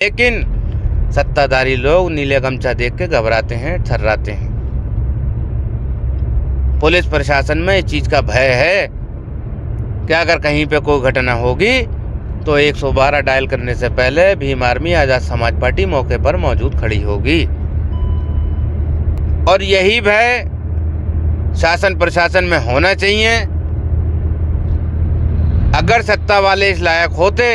लेकिन सत्ताधारी लोग नीले गमछा देख के घबराते हैं, थर्राते हैं। पुलिस प्रशासन में इस चीज़ का भय है कि अगर कहीं पे कोई घटना होगी तो 112 डायल करने से पहले भीम आर्मी आज़ाद समाज पार्टी मौके पर मौजूद खड़ी होगी। और यही भय शासन प्रशासन में होना चाहिए। अगर सत्ता वाले इस लायक होते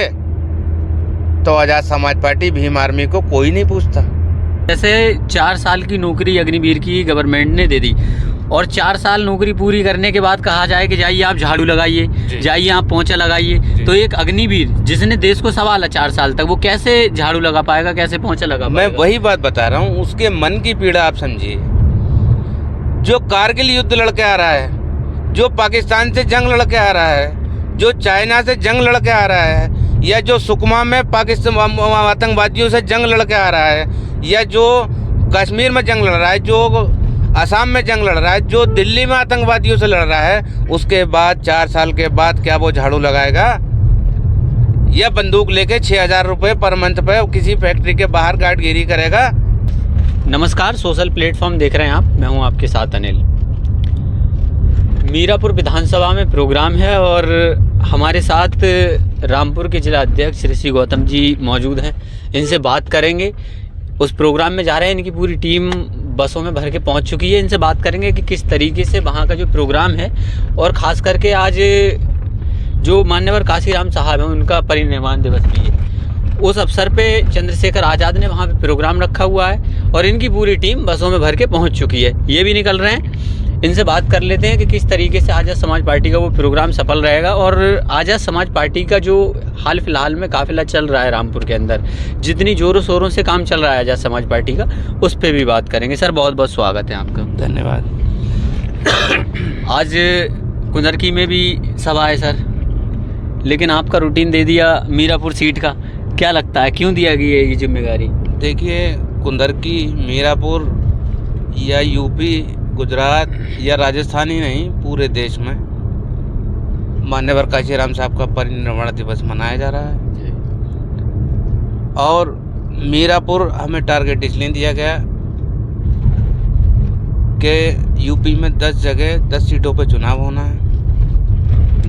तो आज़ाद समाज पार्टी भीम आर्मी को कोई नहीं पूछता। जैसे 4 साल की नौकरी अग्निवीर की गवर्नमेंट ने दे दी और 4 साल नौकरी पूरी करने के बाद कहा जाए कि जाइए आप झाड़ू लगाइए, जाइए आप पोंछा लगाइए, तो एक अग्निवीर जिसने देश को संभाला 4 साल तक, वो कैसे झाड़ू लगा पाएगा, कैसे पोंछा लगा पाएगा? मैं वही बात बता रहा हूँ, उसके मन की पीड़ा आप समझिए। जो कारगिल युद्ध लड़के आ रहा है, जो पाकिस्तान से जंग लड़के आ रहा है, जो चाइना से जंग लड़के आ रहा है, या जो सुकमा में पाकिस्तान आतंकवादियों से जंग लड़के आ रहा है, या जो कश्मीर में जंग लड़ रहा है, जो असम में जंग लड़ रहा है, जो दिल्ली में आतंकवादियों से लड़ रहा है, उसके बाद 4 साल के बाद क्या वो झाड़ू लगाएगा या बंदूक लेके 6,000 रुपये पर मंथ पे किसी फैक्ट्री के बाहर गार्डगिरी करेगा? नमस्कार, सोशल प्लेटफॉर्म देख रहे हैं आप, मैं हूं आपके साथ अनिल। मीरापुर विधानसभा में प्रोग्राम है और हमारे साथ रामपुर के जिला अध्यक्ष ऋषि गौतम जी मौजूद हैं। इनसे बात करेंगे। उस प्रोग्राम में जा रहे हैं, इनकी पूरी टीम बसों में भर के पहुंच चुकी है। इनसे बात करेंगे कि किस तरीके से वहाँ का जो प्रोग्राम है, और ख़ास करके आज जो मान्यवर काशीराम साहब हैं उनका परिनिर्वाण दिवस भी है, उस अवसर पे चंद्रशेखर आज़ाद ने वहाँ पे प्रोग्राम रखा हुआ है और इनकी पूरी टीम बसों में भर के पहुँच चुकी है। ये भी निकल रहे हैं। इनसे बात कर लेते हैं कि किस तरीके से आज़ाद समाज पार्टी का वो प्रोग्राम सफल रहेगा, और आज़ाद समाज पार्टी का जो हाल फिलहाल में काफिला चल रहा है रामपुर के अंदर, जितनी ज़ोरों शोरों से काम चल रहा है आज़ाद समाज पार्टी का, उस पर भी बात करेंगे। सर, बहुत बहुत स्वागत है आपका। धन्यवाद। आज कुंदरकी में भी सभा है सर, लेकिन आपका रूटीन दे दिया मीरापुर सीट का, क्या लगता है क्यों दिया गया ये जिम्मेदारी? देखिए, कुंदरकी, मीरापुर या यूपी, गुजरात या राजस्थान ही नहीं, पूरे देश में मान्यवर काशीराम साहब का परिनिर्वाण दिवस मनाया जा रहा है। और मीरापुर हमें टारगेट इसलिए दिया गया कि यूपी में 10 जगह 10 सीटों पर चुनाव होना है,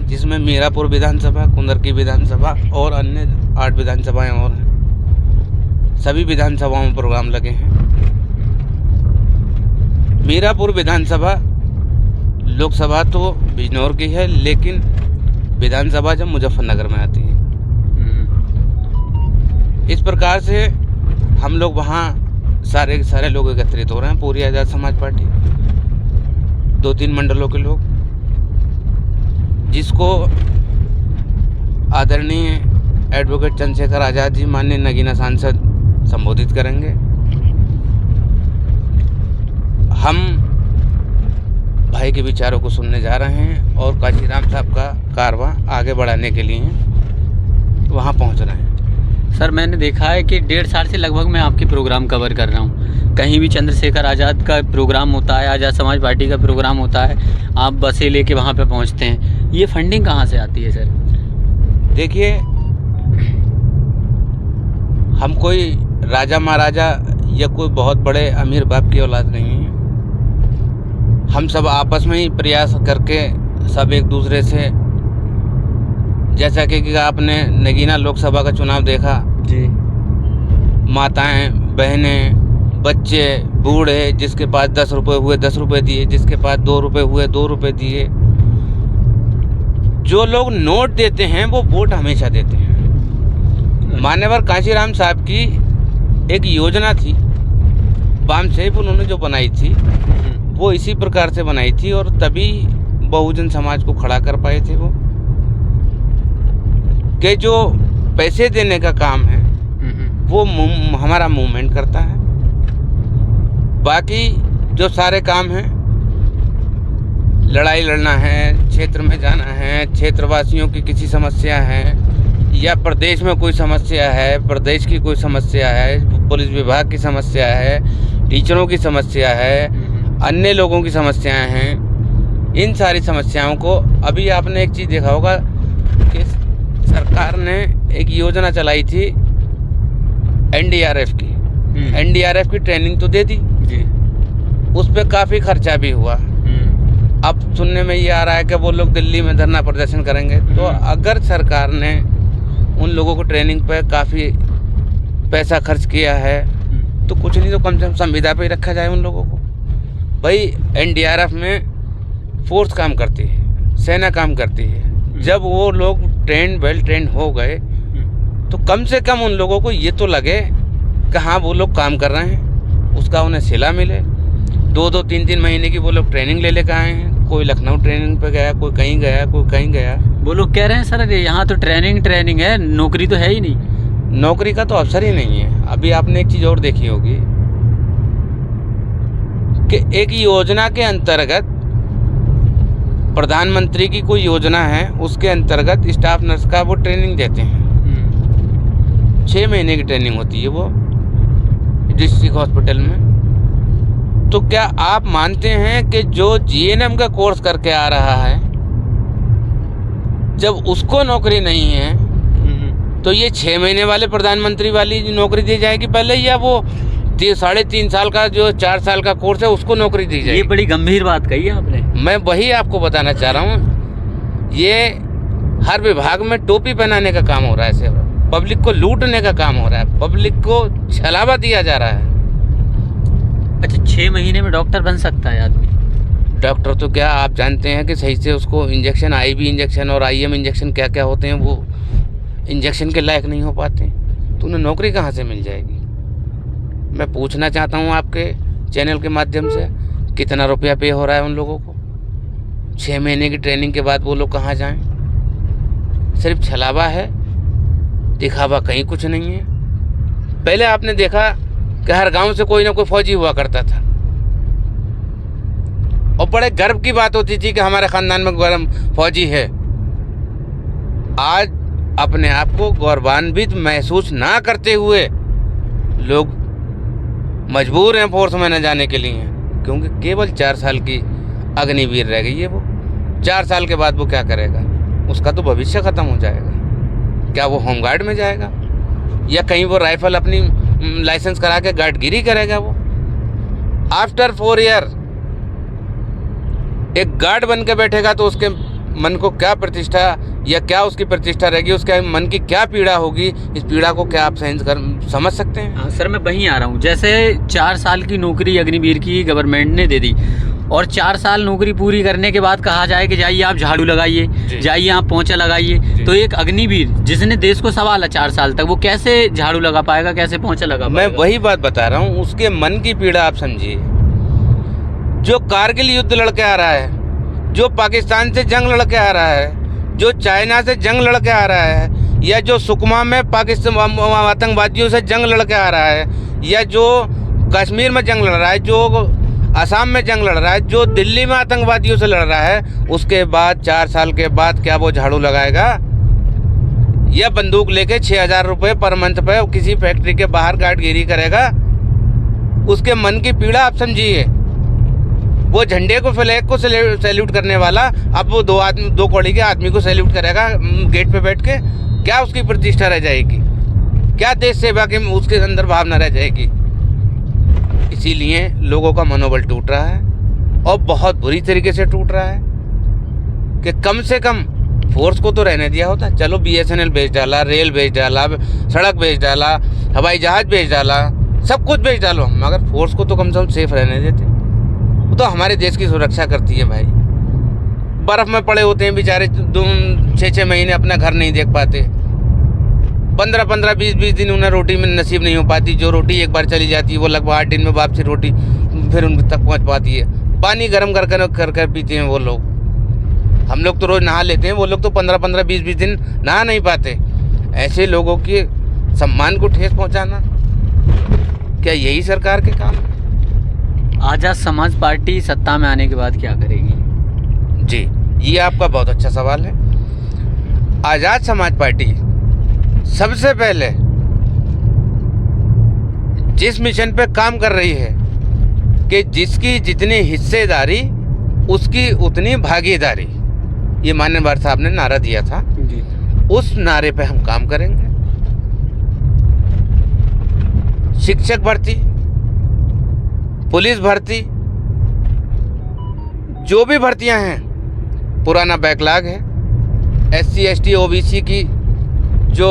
जिसमें मीरापुर विधानसभा, कुंदरकी विधानसभा और अन्य 8 विधानसभाएं और हैं। सभी विधानसभाओं में प्रोग्राम लगे हैं। मीरापुर विधानसभा लोकसभा तो बिजनौर की है, लेकिन विधानसभा जब मुजफ्फरनगर में आती है। इस प्रकार से हम लोग वहाँ सारे लोग एकत्रित हो रहे हैं, पूरी आज़ाद समाज पार्टी, 2-3 मंडलों के लोग, जिसको आदरणीय एडवोकेट चंद्रशेखर आज़ाद जी, माननीय नगीना सांसद, संबोधित करेंगे। हम भाई के विचारों को सुनने जा रहे हैं और काशीराम साहब का कारवां आगे बढ़ाने के लिए वहाँ पहुँच रहे हैं। सर, मैंने देखा है कि 1.5 साल से लगभग मैं आपके प्रोग्राम कवर कर रहा हूँ। कहीं भी चंद्रशेखर आज़ाद का प्रोग्राम होता है, आज़ाद समाज पार्टी का प्रोग्राम होता है, आप बसें लेके वहाँ पे पहुँचते हैं। ये फंडिंग कहाँ से आती है सर? देखिए, हम कोई राजा महाराजा या कोई बहुत बड़े अमीर बाप की औलाद नहीं है। हम सब आपस में ही प्रयास करके सब एक दूसरे से, जैसा कि आपने नगीना लोकसभा का चुनाव देखा जी, माताएं, बहनें, बच्चे, बूढ़े, जिसके पास 10 रुपये हुए 10 रुपये दिए, जिसके पास 2 रुपये हुए 2 रुपये दिए। जो लोग नोट देते हैं वो वोट हमेशा देते हैं। मान्यवर काशीराम साहब की एक योजना थी, बाम सेफ उन्होंने जो बनाई थी, वो इसी प्रकार से बनाई थी और तभी बहुजन समाज को खड़ा कर पाए थे वो, कि जो पैसे देने का काम है वो हमारा मूवमेंट करता है। बाकी जो सारे काम हैं, लड़ाई लड़ना है, क्षेत्र में जाना है, क्षेत्रवासियों की किसी समस्या है या प्रदेश में कोई समस्या है, प्रदेश की कोई समस्या है, पुलिस विभाग की समस्या है, टीचरों की समस्या है, अन्य लोगों की समस्याएं हैं, इन सारी समस्याओं को, अभी आपने एक चीज़ देखा होगा कि सरकार ने एक योजना चलाई थी एनडीआरएफ की। एनडीआरएफ की ट्रेनिंग तो दे दी जी। उस पर काफ़ी खर्चा भी हुआ। अब सुनने में ये आ रहा है कि वो लोग दिल्ली में धरना प्रदर्शन करेंगे। तो अगर सरकार ने उन लोगों को ट्रेनिंग पे काफ़ी पैसा खर्च किया है तो कुछ नहीं तो कम से कम संविदा पे ही रखा जाए उन लोगों को। भाई एनडीआरएफ में फोर्स काम करती है, सेना काम करती है। जब वो लोग वेल ट्रेंड हो गए तो कम से कम उन लोगों को ये तो लगे कि हाँ वो लोग काम कर रहे हैं, उसका उन्हें सिला मिले। 2-2, 3-3 महीने की वो लोग ट्रेनिंग ले लेकर आए हैं। कोई लखनऊ ट्रेनिंग पे गया, कोई कहीं गया, कोई कहीं गया। वो लोग कह रहे हैं सर यहाँ तो ट्रेनिंग है, नौकरी तो है ही नहीं। नौकरी का तो अवसर ही नहीं है। अभी आपने एक चीज़ और देखी होगी कि एक योजना के अंतर्गत, प्रधानमंत्री की कोई योजना है, उसके अंतर्गत स्टाफ नर्स का वो ट्रेनिंग देते हैं। 6 महीने की ट्रेनिंग होती है वो डिस्ट्रिक्ट हॉस्पिटल में। तो क्या आप मानते हैं कि जो जीएनएम का कोर्स करके आ रहा है, जब उसको नौकरी नहीं है तो ये 6 महीने वाले प्रधानमंत्री वाली नौकरी दी जाएगी पहले, या वो 3.5 साल का जो 4 साल का कोर्स है उसको नौकरी दी जाएगी? ये बड़ी गंभीर बात कही है आपने। मैं वही आपको बताना चाह रहा हूँ। ये हर विभाग में टोपी पहनाने का काम हो रहा है, सिर्फ पब्लिक को लूटने का काम हो रहा है, पब्लिक को छलावा दिया जा रहा है। अच्छा, 6 महीने में डॉक्टर बन सकता है आदमी? डॉक्टर तो क्या, आप जानते हैं कि सही से उसको इंजेक्शन, आईवी इंजेक्शन और आईएम इंजेक्शन क्या क्या होते हैं, वो इंजेक्शन के लायक नहीं हो पाते। तो उन्हें नौकरी कहाँ से मिल जाएगी? मैं पूछना चाहता हूँ आपके चैनल के माध्यम से, कितना रुपया पे हो रहा है उन लोगों को? 6 महीने की ट्रेनिंग के बाद वो लोग कहाँ जाएं? सिर्फ छलावा है, दिखावा कहीं कुछ नहीं है। पहले आपने देखा कि हर गांव से कोई ना कोई फौजी हुआ करता था और बड़े गर्व की बात होती थी कि हमारे खानदान में गौरव फौजी है। आज अपने आप को गौरवान्वित महसूस ना करते हुए लोग मजबूर हैं फोर्स में न जाने के लिए, क्योंकि केवल 4 साल की अग्निवीर रह गई है। वो 4 साल के बाद वो क्या करेगा? उसका तो भविष्य खत्म हो जाएगा। क्या वो होमगार्ड में जाएगा या कहीं वो राइफल अपनी लाइसेंस करा के गार्डगिरी करेगा? वो आफ्टर 4 ईयर एक गार्ड बन के बैठेगा तो उसके मन को क्या प्रतिष्ठा या क्या उसकी प्रतिष्ठा रहेगी, उसके मन की क्या पीड़ा होगी? इस पीड़ा को क्या आप समझ सकते हैं? हाँ सर, मैं वहीं आ रहा हूँ। जैसे 4 साल की नौकरी अग्निवीर की गवर्नमेंट ने दे दी और 4 साल नौकरी पूरी करने के बाद कहा जाए कि जाइए आप झाड़ू लगाइए, जाइए आप पोंछा लगाइए, तो एक अग्निवीर जिसने देश को संभाला 4 साल तक, वो कैसे झाड़ू लगा पाएगा, कैसे पोंछा लगा पाएगा? मैं वही बात बता रहा हूँ, उसके मन की पीड़ा आप समझिए। जो कारगिल युद्ध लड़के आ रहा है, जो पाकिस्तान से जंग लड़के आ रहा है, जो चाइना से जंग लड़के आ रहा है, या जो सुकमा में पाकिस्तान आतंकवादियों से जंग लड़के आ रहा है, या जो कश्मीर में जंग लड़ रहा है, जो असम में जंग लड़ रहा है, जो दिल्ली में आतंकवादियों से लड़ रहा है, उसके बाद 4 साल के बाद क्या वो झाड़ू लगाएगा या बंदूक लेके 6,000 रुपये पर मंथ पे किसी फैक्ट्री के बाहर गार्डगिरी करेगा? उसके मन की पीड़ा आप समझिए। वो झंडे को, फ्लैग को सैल्यूट करने वाला अब वो 2 कौड़ी के आदमी को सैल्यूट करेगा गेट पे बैठ के। क्या उसकी प्रतिष्ठा रह जाएगी? क्या देश सेवा की उसके अंदर भावना रह जाएगी? इसीलिए लोगों का मनोबल टूट रहा है और बहुत बुरी तरीके से टूट रहा है कि कम से कम फोर्स को तो रहने दिया होता। चलो बीएसएनएल बेच डाला, रेल बेच डाला, सड़क बेच डाला, हवाई जहाज बेच डाला, सब कुछ बेच डालो, मगर फोर्स को तो कम से कम सेफ रहने देते। वो तो हमारे देश की सुरक्षा करती है भाई। बर्फ़ में पड़े होते हैं बेचारे, 6-6 महीने अपना घर नहीं देख पाते, 15-15, 20-20 दिन उन्हें रोटी में नसीब नहीं हो पाती। जो रोटी एक बार चली जाती है वो लगभग 8 दिन में वापसी रोटी फिर उन तक पहुंच पाती है। पानी गर्म कर पीते हैं वो लोग। हम लोग तो रोज़ नहा लेते हैं, वो लोग तो 15-15, 20-20 दिन नहा नहीं पाते। ऐसे लोगों के सम्मान को ठेस पहुंचाना, क्या यही सरकार के काम है? आज़ाद समाज पार्टी सत्ता में आने के बाद क्या करेगी? जी, ये आपका बहुत अच्छा सवाल है। आज़ाद समाज पार्टी सबसे पहले जिस मिशन पे काम कर रही है कि जिसकी जितनी हिस्सेदारी उसकी उतनी भागीदारी, ये मान्यवर साहब ने नारा दिया था जी। उस नारे पे हम काम करेंगे। शिक्षक भर्ती, पुलिस भर्ती, जो भी भर्तियां हैं पुराना बैकलॉग है। SC ST OBC की जो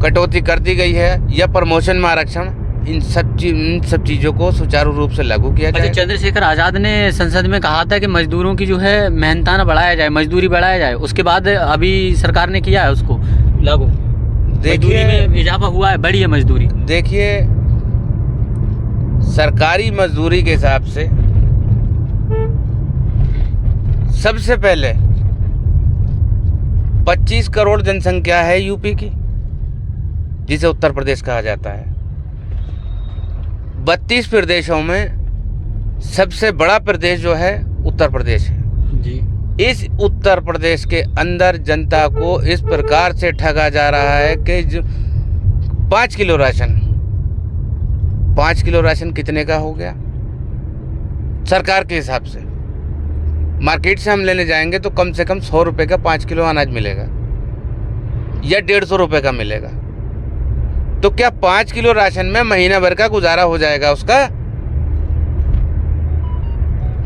कटौती कर दी गई है या प्रमोशन में आरक्षण, इन सब चीज़ों को सुचारू रूप से लागू किया जाए। चंद्रशेखर आज़ाद ने संसद में कहा था कि मजदूरों की जो है मेहनताना बढ़ाया जाए, मजदूरी बढ़ाया जाए। उसके बाद अभी सरकार ने किया है उसको लागू। देखिए में इजाफा हुआ है, बढ़ी है मजदूरी। देखिए, सरकारी मजदूरी के हिसाब से सबसे पहले 25 करोड़ जनसंख्या है यूपी की, जिसे उत्तर प्रदेश कहा जाता है। 32 प्रदेशों में सबसे बड़ा प्रदेश जो है उत्तर प्रदेश है जी। इस उत्तर प्रदेश के अंदर जनता को इस प्रकार से ठगा जा रहा है कि 5 किलो राशन, 5 किलो राशन कितने का हो गया सरकार के हिसाब से? मार्केट से हम लेने जाएंगे तो कम से कम 100 रुपये का 5 किलो अनाज मिलेगा या 150 रुपये का मिलेगा। तो क्या 5 किलो राशन में महीना भर का गुजारा हो जाएगा उसका?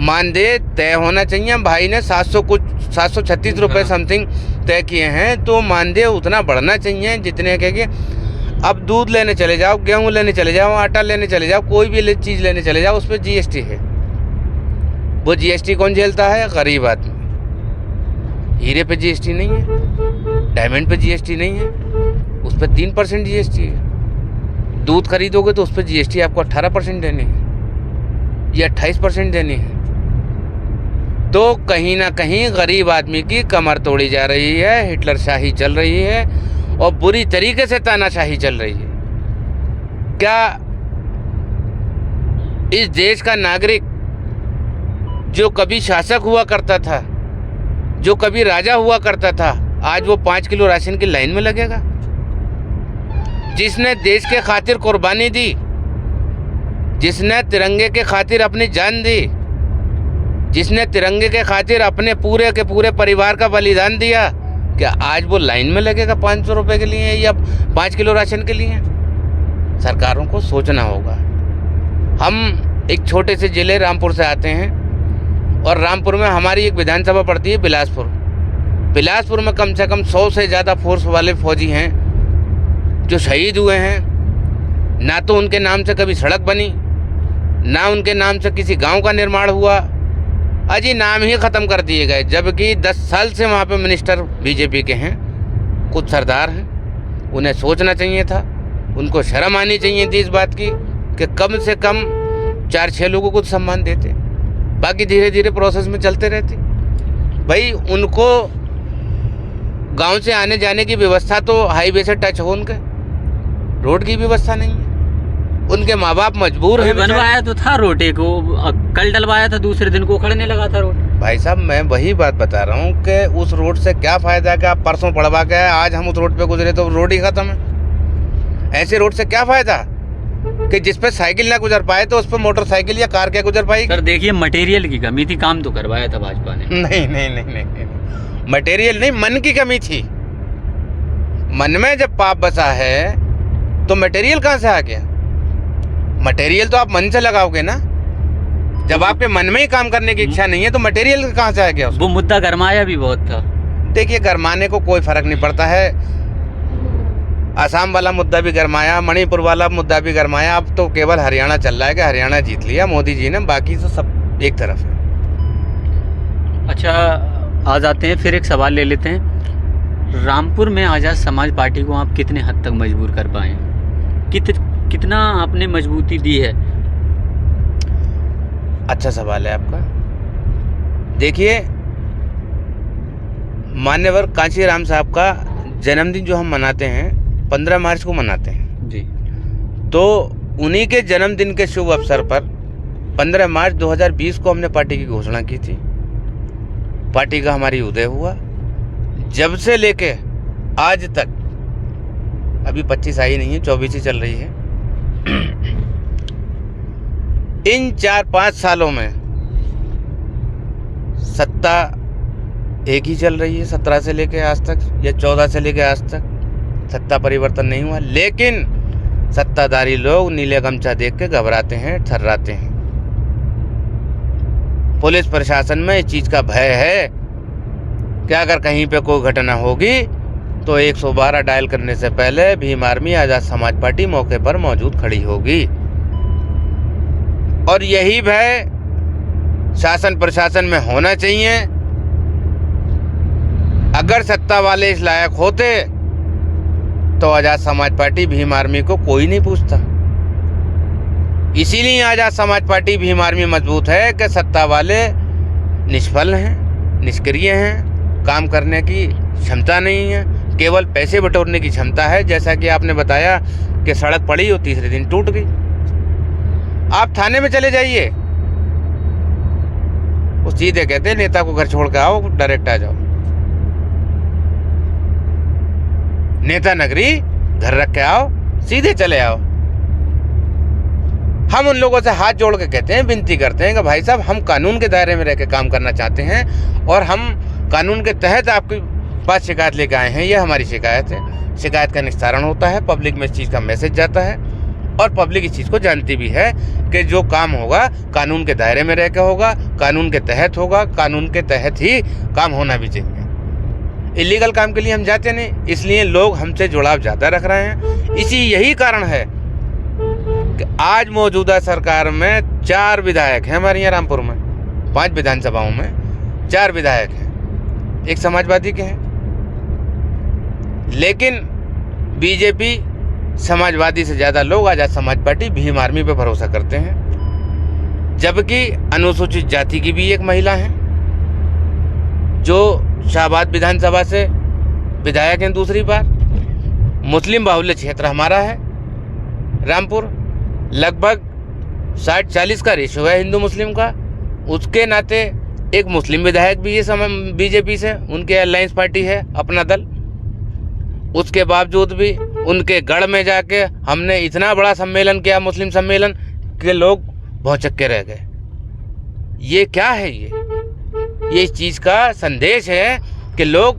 मानदेय तय होना चाहिए। भाई ने 736 रुपये समथिंग तय किए हैं, तो मानदेय उतना बढ़ना चाहिए जितने के अब दूध लेने चले जाओ, गेहूं लेने चले जाओ, आटा लेने चले जाओ, कोई भी चीज़ लेने चले जाओ, उस पर GST है। वो GST कौन झेलता है? गरीब आदमी। हीरे पे GST नहीं है, डायमंड पे GST नहीं है, उस पर 3% GST है। दूध खरीदोगे तो उस पर GST आपको 18% देनी है या 28% देनी है। तो कहीं ना कहीं गरीब आदमी की कमर तोड़ी जा रही है, हिटलर शाही चल रही है और बुरी तरीके से तानाशाही चल रही है। क्या इस देश का नागरिक जो कभी शासक हुआ करता था, जो कभी राजा हुआ करता था, आज वो 5 किलो राशन की लाइन में लगेगा? जिसने देश के खातिर कुर्बानी दी, जिसने तिरंगे के खातिर अपनी जान दी, जिसने तिरंगे के खातिर अपने पूरे के पूरे परिवार का बलिदान दिया, क्या आज वो लाइन में लगेगा 500 रुपये के लिए या 5 किलो राशन के लिए? सरकारों को सोचना होगा। हम एक छोटे से ज़िले रामपुर से आते हैं और रामपुर में हमारी एक विधानसभा पड़ती है बिलासपुर। बिलासपुर में कम से कम 100 से ज़्यादा फोर्स वाले फौजी हैं जो शहीद हुए हैं। ना तो उनके नाम से कभी सड़क बनी, ना उनके नाम से किसी गांव का निर्माण हुआ, अजी नाम ही ख़त्म कर दिए गए। जबकि 10 साल से वहाँ पे मिनिस्टर बीजेपी के हैं, कुछ सरदार हैं। उन्हें सोचना चाहिए था, उनको शर्म आनी चाहिए थी इस बात की कि कम से कम 4-6 लोगों को सम्मान देते, बाकी धीरे धीरे प्रोसेस में चलते रहते। भाई उनको गांव से आने जाने की व्यवस्था तो हाईवे से टच हो, उनके रोड की व्यवस्था नहीं है। उनके माँ बाप मजबूर हैं। बनवाया तो था रोड, एक कल डलवाया था, दूसरे दिन को उखड़ने लगा था रोड। भाई साहब मैं वही बात बता रहा हूँ कि उस रोड से क्या फ़ायदा कि आप परसों पड़वा के आए, आज हम उस रोड पे गुजरे तो रोड ही ख़त्म है। ऐसे रोड से क्या फ़ायदा कि जिस पे साइकिल ना गुजर पाए तो उस पर मोटरसाइकिल या कार क्या गुजर पाएगी? सर देखिए, मटेरियल की कमी थी, काम तो करवाया था भाजपा ने। नहीं, मटेरियल नहीं, मन की कमी थी। मन में जब पाप बसा है तो मटेरियल कहाँ से आ गया? मटेरियल तो आप मन से लगाओगे ना। जब आपके मन में ही काम करने की इच्छा नहीं है तो मटेरियल कहाँ से आ गया? वो मुद्दा गरमाया भी बहुत था। देखिए, गरमाने को कोई फर्क नहीं पड़ता है। आसाम वाला मुद्दा भी गरमाया, मणिपुर वाला मुद्दा भी गरमाया। अब तो केवल हरियाणा चल रहा है कि हरियाणा जीत लिया मोदी जी ने, बाकी तो सब एक तरफ है। अच्छा, आ जाते हैं फिर एक सवाल ले लेते हैं। रामपुर में आज़ाद समाज पार्टी को आप कितने हद तक मजबूर कर पाए? कितना आपने मजबूती दी है? अच्छा सवाल है आपका। देखिए, मान्यवर कांशीराम साहब का जन्मदिन जो हम मनाते हैं 15 मार्च को मनाते हैं जी। तो उन्हीं के जन्मदिन के शुभ अवसर पर 15 मार्च 2020 को हमने पार्टी की घोषणा की थी। पार्टी का हमारी उदय हुआ। जब से लेके आज तक, अभी 25 आई नहीं है, 24 ही चल रही है। इन 4-5 सालों में सत्ता एक ही चल रही है, 17 से लेके आज तक या 14 से लेके आज तक सत्ता परिवर्तन नहीं हुआ। लेकिन सत्ताधारी लोग नीले गमछा देख के घबराते हैं, थर्राते हैं। पुलिस प्रशासन में इस चीज़ का भय है कि अगर कहीं पे कोई घटना होगी तो 112 डायल करने से पहले भीम आर्मी आज़ाद समाज पार्टी मौके पर मौजूद खड़ी होगी। और यही भय शासन प्रशासन में होना चाहिए। अगर सत्ता वाले इस लायक होते तो आज़ाद समाज पार्टी भीम आर्मी को कोई नहीं पूछता। इसीलिए आज़ाद समाज पार्टी भीम आर्मी मजबूत है कि सत्ता वाले निष्फल हैं, निष्क्रिय हैं, काम करने की क्षमता नहीं है, केवल पैसे बटोरने की क्षमता है। जैसा कि आपने बताया कि सड़क पड़ी और तीसरे दिन टूट गई। आप थाने में चले जाइए, वो सीधे कहते हैं नेता को घर छोड़ के आओ, डायरेक्ट आ जाओ। नेता नगरी घर रख के आओ, सीधे चले आओ। हम उन लोगों से हाथ जोड़ के कहते हैं, विनती करते हैं कि भाई साहब हम कानून के दायरे में रह के काम करना चाहते हैं और हम कानून के तहत आपके पास शिकायत लेकर आए हैं। यह हमारी शिकायत है। शिकायत का निस्तारण होता है, पब्लिक में इस चीज़ का मैसेज जाता है और पब्लिक इस चीज़ को जानती भी है कि जो काम होगा कानून के दायरे में रह के होगा, कानून के तहत होगा, कानून के तहत ही काम होना भी चाहिए। इलीगल काम के लिए हम जाते नहीं, इसलिए लोग हमसे जुड़ाव ज़्यादा रख रहे हैं। यही कारण है कि आज मौजूदा सरकार में 4 विधायक हैं हमारे यहाँ रामपुर में, 5 विधानसभाओं में 4 विधायक हैं, एक समाजवादी के हैं। लेकिन बीजेपी समाजवादी से ज़्यादा लोग आज़ाद समाज पार्टी भीम आर्मी पे भरोसा करते हैं। जबकि अनुसूचित जाति की भी एक महिला है जो शाहबाद विधानसभा से विधायक हैं दूसरी बार। मुस्लिम बाहुल्य क्षेत्र हमारा है रामपुर, लगभग 60-40 का रेशियो है हिंदू मुस्लिम का। उसके नाते एक मुस्लिम विधायक भी है बीजेपी से, उनके अलायंस पार्टी है अपना दल। उसके बावजूद भी उनके गढ़ में जाके हमने इतना बड़ा सम्मेलन किया, मुस्लिम सम्मेलन, के लोग भौचक्के के रह गए। ये क्या है? ये इस चीज़ का संदेश है कि लोग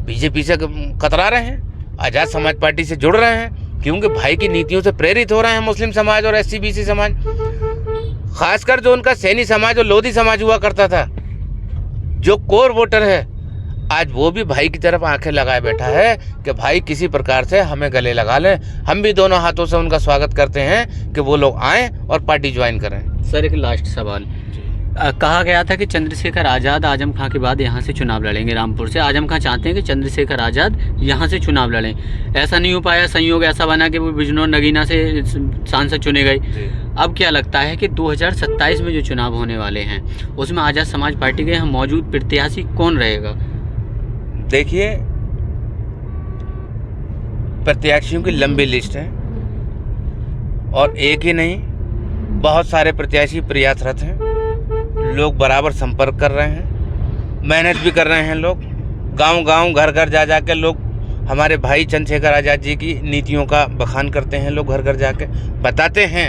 बीजेपी से कतरा रहे हैं, आज़ाद समाज पार्टी से जुड़ रहे हैं, क्योंकि भाई की नीतियों से प्रेरित हो रहे हैं मुस्लिम समाज और SC-BC समाज। खासकर जो उनका सैनी समाज और लोधी समाज हुआ करता था, जो कोर वोटर है, आज वो भी भाई की तरफ आंखें लगाए बैठा है कि भाई किसी प्रकार से हमें गले लगा लें। हम भी दोनों हाथों से उनका स्वागत करते हैं कि वो लोग आएँ और पार्टी ज्वाइन करें। सर, एक लास्ट सवाल। कहा गया था कि चंद्रशेखर आज़ाद आजम खां के बाद यहाँ से चुनाव लड़ेंगे रामपुर से। आजम खां चाहते हैं कि चंद्रशेखर आज़ाद यहाँ से चुनाव लड़ें। ऐसा नहीं हो पाया, संयोग ऐसा बना कि वो बिजनौर नगीना से सांसद चुने गए। अब क्या लगता है कि 2027 में जो चुनाव होने वाले हैं उसमें आज़ाद समाज पार्टी के यहाँ मौजूद प्रत्याशी कौन रहेगा? देखिए, प्रत्याशियों की लंबी लिस्ट है और एक ही नहीं, बहुत सारे प्रत्याशी प्रयासरत हैं। लोग बराबर संपर्क कर रहे हैं, मेहनत भी कर रहे हैं। लोग गांव-गांव, घर-घर जा के लोग हमारे भाई चंद्रशेखर आज़ाद जी की नीतियों का बखान करते हैं। लोग घर-घर जाके बताते हैं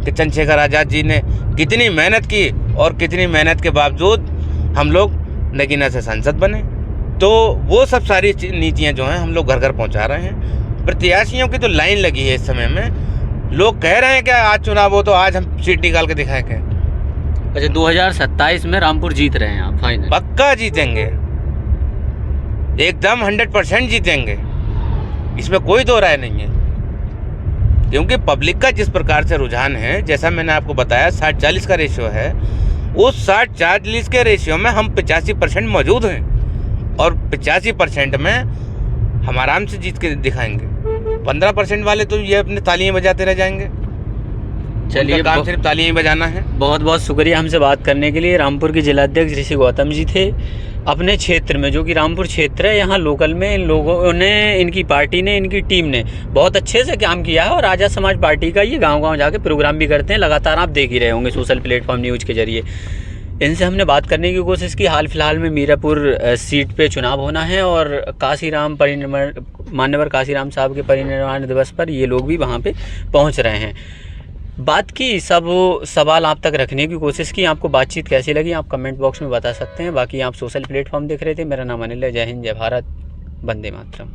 कि चंद्रशेखर आज़ाद जी ने कितनी मेहनत की और कितनी मेहनत के बावजूद हम लोग नगीना से सांसद बने। तो वो सब सारी नीतियाँ जो हैं हम लोग घर-घर पहुँचा रहे हैं। प्रत्याशियों की तो लाइन लगी है इस समय में। लोग कह रहे हैं कि आज चुनाव हो तो आज हम सीट निकाल के दिखाएं क्या। अच्छा, 2027 में रामपुर जीत रहे हैं आप? फाइनल पक्का जीतेंगे, एकदम 100% जीतेंगे, इसमें कोई दो राय नहीं है। क्योंकि पब्लिक का जिस प्रकार से रुझान है, जैसा मैंने आपको बताया 60-40 का रेशियो है, उस 60-40 के रेशियो में हम 85% मौजूद हैं और 85% में हम आराम से जीत के दिखाएंगे। 15% वाले तो ये अपने तालियां बजाते रह जाएंगे। चलिए, काम सिर्फ तालियां बजाना है। बहुत बहुत शुक्रिया हमसे बात करने के लिए। रामपुर के जिलाध्यक्ष ऋषि गौतम जी थे। अपने क्षेत्र में, जो कि रामपुर क्षेत्र है, यहाँ लोकल में इन लोगों ने, इनकी पार्टी ने, इनकी टीम ने बहुत अच्छे से काम किया है और आज़ाद समाज पार्टी का ये गांव-गांव जाके प्रोग्राम भी करते हैं। लगातार आप देख ही रहे होंगे सोशल प्लेटफॉर्म न्यूज़ के जरिए। इनसे हमने बात करने की कोशिश की। हाल फिलहाल में मीरापुर सीट पे चुनाव होना है और मान्यवर काशीराम साहब के परिनिर्वाण दिवस पर ये लोग भी वहाँ पे पहुँच रहे हैं। बात की, सब सवाल आप तक रखने की कोशिश की। आपको बातचीत कैसी लगी आप कमेंट बॉक्स में बता सकते हैं। बाकी आप सोशल प्लेटफॉर्म देख रहे थे। मेरा नाम अनिल है। जय हिंद, जय भारत, वंदे मातरम।